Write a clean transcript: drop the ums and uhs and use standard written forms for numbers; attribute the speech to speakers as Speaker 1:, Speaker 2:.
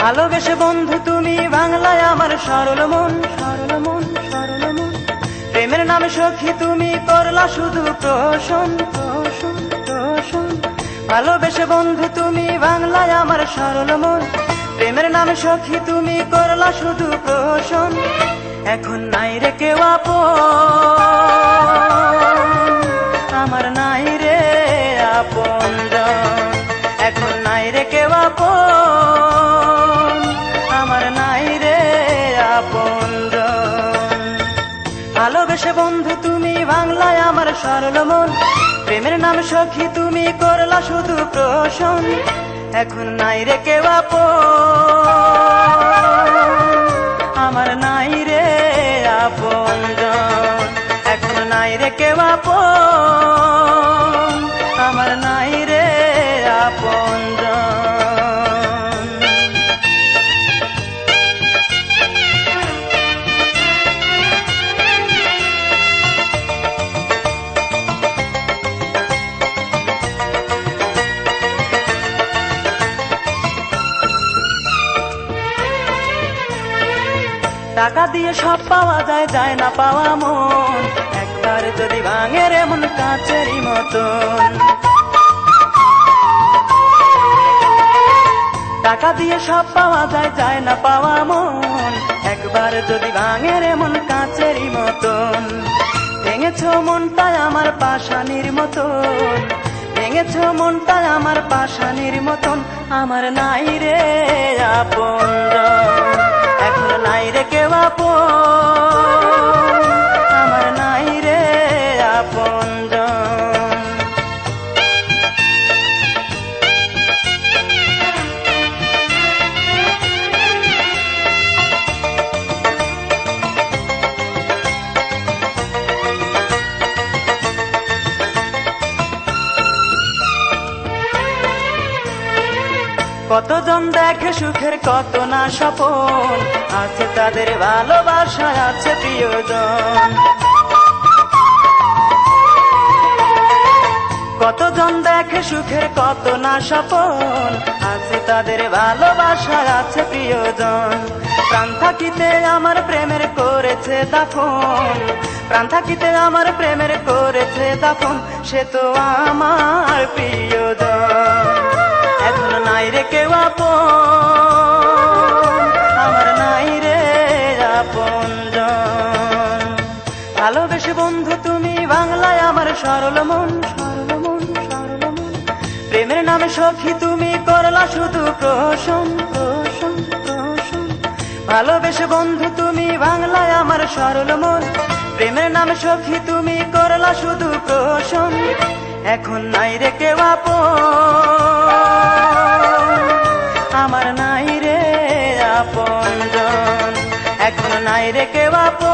Speaker 1: ভালোবেসে বন্ধু তুমি বাংলায় আমার সরল মন, সরল মন, সরল মন। প্রেমের নামে সখী তুমি করলা শুধু প্রহসন, প্রহসন, প্রহসন। ভালোবেসে বন্ধু তুমি বাংলায় আমার সরল মন, প্রেমের নামে সখী তুমি করলা শুধু প্রহসন। এখন নাই রে কেউ আপন, আমার নাই রে আপনজন। এখন নাই রে কেউ আপন, আমার নাই রে আপনজন। ভালোবেসে বন্ধু তুমি বাংলায় আমার সরল মন, প্রেমের নাম সখী তুমি করলা শুধু প্রহসন। এখন নাই রে কেউ আপন, আমার নাই রে আপনজন। এখন নাই রে কেউ আপন, আমার নাই রে আপনজন। টাকা দিয়ে সব পাওয়া যায়, যায় না পাওয়া মন। একবার যদি ভাঙে রে মন কাচেরই মতন। টাকা দিয়ে সব পাওয়া যায়, যায় না পাওয়া মন। একবার যদি ভাঙে রে মন কাচেরই মতন। ভেঙেছ মনটায় আমার পাষাণীর মতন, ভেঙেছ মনটায় আমার পাষাণীর মতন। আমার নাই রে আপনজন, এখন নাই রে কেউ আপন, আমার নাই রে আপনজন। কতজন দেখে সুখের কত না স্বপন, আছে তাদের ভালোবাসায় আছে প্রিয়জন। কতজন দেখে সুখের কত না স্বপন, আছে তাদের ভালোবাসায় আছে প্রিয়জন। প্রাণ থাকিতে আমার প্রেমের করেছে দাফন, প্রাণ থাকিতে আমার প্রেমের করেছে দাফন। সে তো আমার প্রিয়জন। এখন নাই রে কেউ আপন, আমার নাই রে আপনজন। ভালোবেসে বন্ধু তুমি বাংলায় আমার সরল মন, সরল মন, সরল মন। প্রেমের নামে সখী তুমি করলা শুধু প্রহসন, প্রহসন, প্রহসন। ভালোবেসে বন্ধু তুমি বাংলায় আমার সরল মন, প্রেমের নামে সখী তুমি করলা শুধু প্রহসন। এখন নাই রে কেউ আপন, আমার নাই রে আপনজন। এখন নাই রে কেউ আপন।